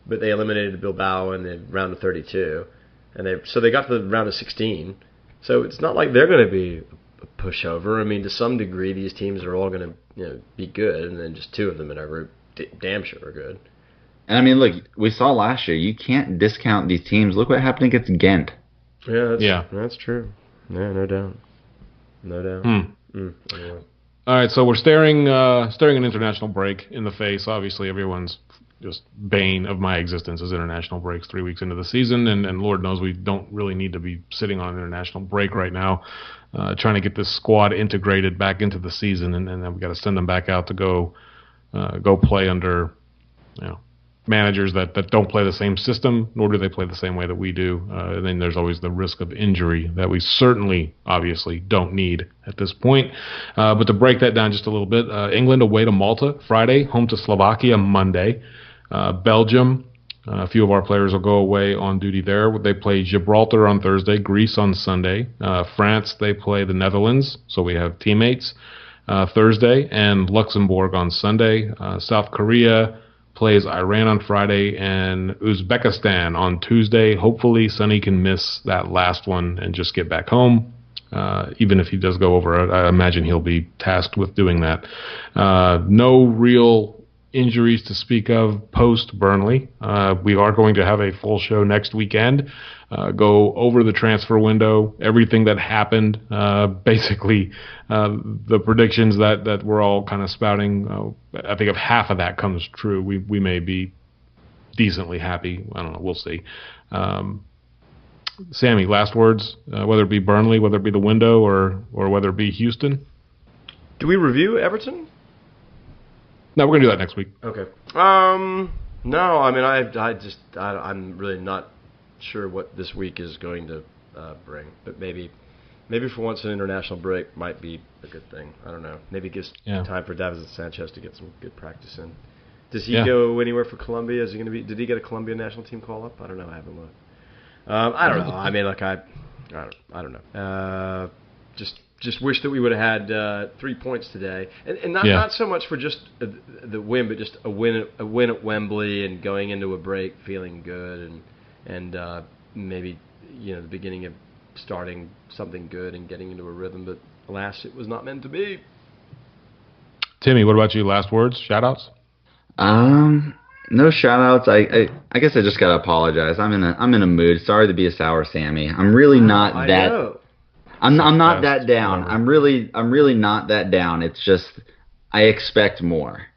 but they eliminated Bilbao in the round of 32, and they got to the round of 16. So it's not like they're going to be a pushover. I mean, to some degree, these teams are all going to be good, and then just two of them in our group damn sure are good. And I mean, look, we saw last year. You can't discount these teams. Look what happened against Ghent. Yeah, that's true. Yeah, no doubt. Anyway. All right, so we're staring an international break in the face. Obviously, everyone's just bane of my existence is international breaks 3 weeks into the season, and Lord knows we don't really need to be sitting on an international break right now, trying to get this squad integrated back into the season, and then we got to send them back out to go play under managers that don't play the same system, nor do they play the same way that we do. And then there's always the risk of injury that we certainly, obviously, don't need at this point. But to break that down just a little bit, England away to Malta Friday, home to Slovakia Monday. Belgium, a few of our players will go away on duty there. They play Gibraltar on Thursday, Greece on Sunday. France, they play the Netherlands, so we have teammates Thursday, and Luxembourg on Sunday. South Korea plays Iran on Friday and Uzbekistan on Tuesday. Hopefully, Sonny can miss that last one and just get back home. Even if he does go over, I imagine he'll be tasked with doing that. No real injuries to speak of post Burnley. We are going to have a full show next weekend. Go over the transfer window, everything that happened, basically the predictions that we're all kind of spouting. I think if half of that comes true, we may be decently happy. I don't know. We'll see. Sammy, last words, whether it be Burnley, whether it be the window, or whether it be Houston? Do we review Everton? No, we're going to do that next week. Okay. No, I mean, I'm really not sure what this week is going to bring, but maybe for once an international break might be a good thing. I don't know. Maybe it gives time for Davinson Sanchez to get some good practice in. Does he go anywhere for Colombia? Is he going to be? Did he get a Colombia national team call up? I don't know. I haven't looked. I don't know. I mean, like I don't know. Just wish that we would have had 3 points today, and not so much for just the win, but just a win at Wembley and going into a break feeling good and maybe the beginning of starting something good and getting into a rhythm. But alas, it was not meant to be. Timmy, what about you? Last words, shout-outs? No shout-outs. I guess I just gotta apologize. I'm in a mood. Sorry to be a sour Sammy. I'm really not that. Know. I'm not that down. I'm really not that down. It's just I expect more,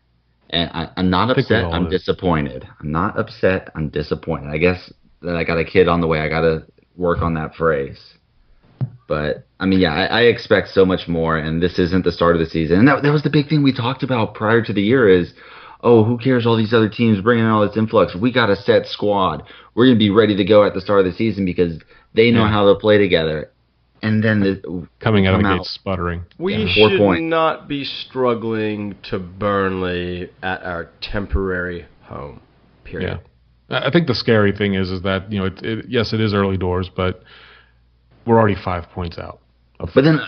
and I'm not upset. I'm disappointed. I'm not upset. I'm disappointed. I guess that I got a kid on the way. I got to work on that phrase. But I mean, yeah, I expect so much more, and this isn't the start of the season. And that was the big thing we talked about prior to the year is, oh, who cares? All these other teams bringing in all this influx. We got a set squad. We're gonna be ready to go at the start of the season because they know how to play together. And then coming out of the gate sputtering. We should not be struggling to Burnley at our temporary home. Period. Yeah. I think the scary thing is that yes, it is early doors, but we're already 5 points out. But then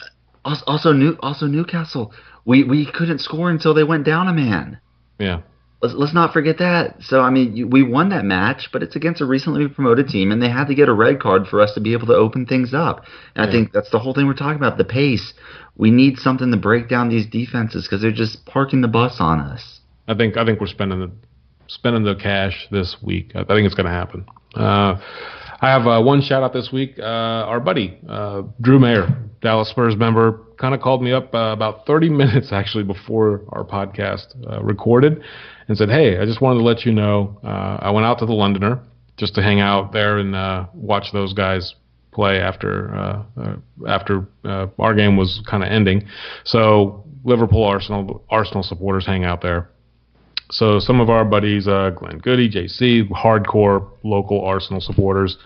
also Newcastle, we couldn't score until they went down a man. Yeah. Let's not forget that. So, I mean, we won that match, but it's against a recently promoted team, and they had to get a red card for us to be able to open things up. And I think that's the whole thing we're talking about, the pace. We need something to break down these defenses because they're just parking the bus on us. I think we're spending the cash this week. I think it's going to happen. I have one shout-out this week. Our buddy, Drew Mayer, Dallas Spurs member, kind of called me up about 30 minutes, actually, before our podcast recorded and said, hey, I just wanted to let you know I went out to the Londoner just to hang out there and watch those guys play after our game was kind of ending. So Liverpool, Arsenal supporters hang out there. So some of our buddies, Glenn Goody, JC, hardcore local Arsenal supporters,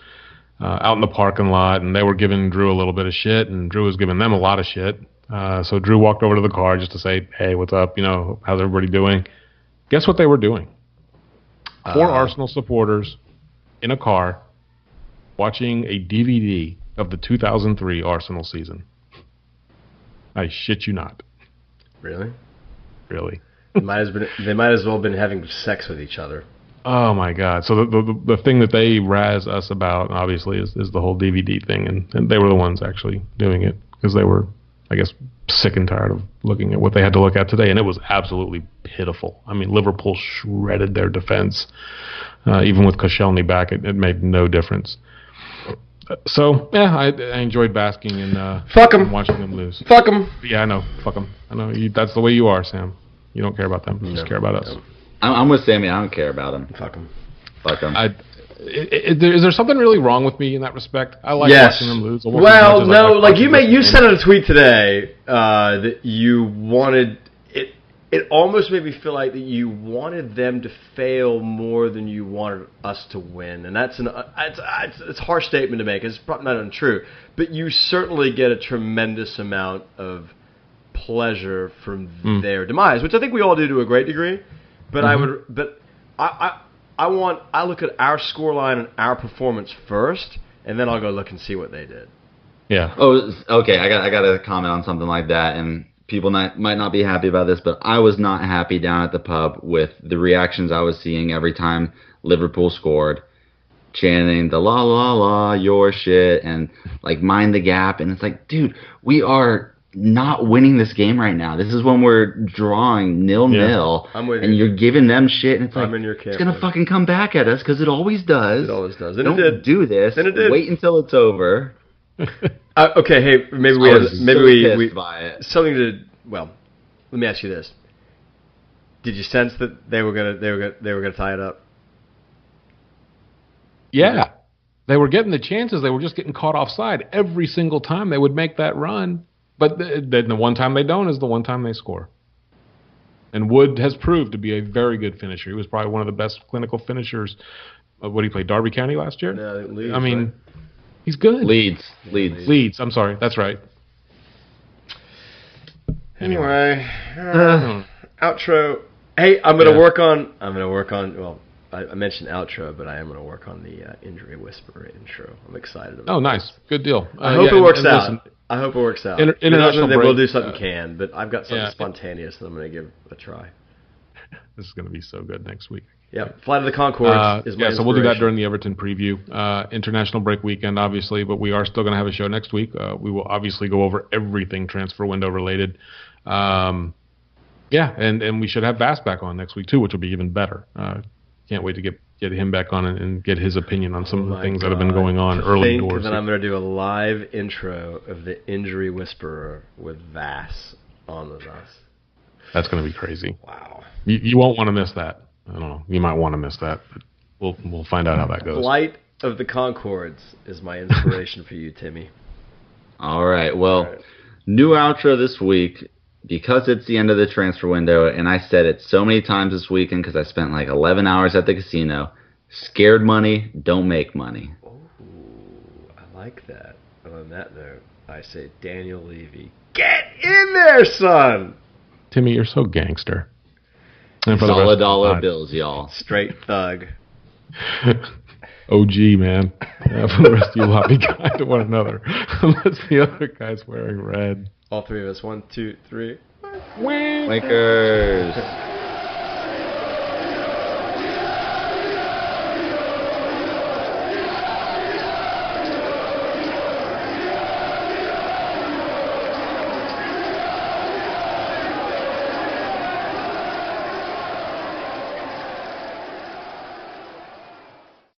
out in the parking lot, and they were giving Drew a little bit of shit, and Drew was giving them a lot of shit. So Drew walked over to the car just to say, hey, what's up? How's everybody doing? Guess what they were doing? 4 Arsenal supporters in a car watching a DVD of the 2003 Arsenal season. I shit you not. Really? Really. They might as well have been having sex with each other. Oh my God! So the thing that they razz us about, obviously, is the whole DVD thing, and they were the ones actually doing it because they were, I guess, sick and tired of looking at what they had to look at today, and it was absolutely pitiful. I mean, Liverpool shredded their defense, even with Koscielny back. It made no difference. So yeah, I enjoyed basking in Fuck 'em. Watching them lose. Fuck them. Yeah, I know. Fuck them. I know. That's the way you are, Sam. You don't care about them. You just care about us. I'm with Sammy. I don't care about him. Fuck them. Fuck them. Is there something really wrong with me in that respect? I like watching them lose. Well, no, like you sent out a tweet today that you wanted it. It almost made me feel like that you wanted them to fail more than you wanted us to win, and that's it's a harsh statement to make. It's probably not untrue, but you certainly get a tremendous amount of pleasure from their demise, which I think we all do to a great degree. But I look at our scoreline and our performance first, and then I'll go look and see what they did. Yeah. Oh, okay. I got to comment on something like that, and people might not be happy about this, but I was not happy down at the pub with the reactions I was seeing every time Liverpool scored, chanting the la la la your shit and like mind the gap, and it's like, dude, we are not winning this game right now. This is when we're drawing 0-0, and you're giving them shit, and it's like, it's gonna fucking come back at us because it always does. It always does. And Don't do this. And it did. Wait until it's over. Okay, hey, maybe we buy it. Something to. Well, let me ask you this: did you sense that they were gonna tie it up? Yeah, they were getting the chances. They were just getting caught offside every single time they would make that run. But then the one time they don't is the one time they score. And Wood has proved to be a very good finisher. He was probably one of the best clinical finishers. What did he play? Derby County last year? No, Leeds, I mean, he's good. Leeds. I'm sorry. That's right. Anyway, outro. Hey, I'm gonna work on. Well, I mentioned outro, but I am gonna work on the injury whisperer intro. I'm excited about. Oh, nice. Good deal. I hope it works out. Listen, I hope it works out. International break. We'll do something canned, but I've got something spontaneous that I'm going to give a try. This is going to be so good next week. Yeah, Flight of the Conchords is my so we'll do that during the Everton preview. International break weekend, obviously, but we are still going to have a show next week. We will obviously go over everything transfer window related. And we should have Bass back on next week, too, which will be even better. Can't wait to get him back on and get his opinion on some of the things that have been going on early doors. Then I'm going to do a live intro of the Injury Whisperer with Vass on with us. That's going to be crazy. Wow. You won't want to miss that. I don't know. You might want to miss that, but we'll find out how that goes. Flight of the Conchords is my inspiration for you, Timmy. All right. Well, new outro this week. Because it's the end of the transfer window, and I said it so many times this weekend because I spent like 11 hours at the casino, scared money don't make money. Oh, I like that. And on that note, I say, Daniel Levy, get in there, son! Timmy, you're so gangster. And for solid dollar bills, y'all. Straight thug. OG, man. For the rest of you will not be kind to one another unless the other guy's wearing red. All three of us. 1, 2, 3. Wankers.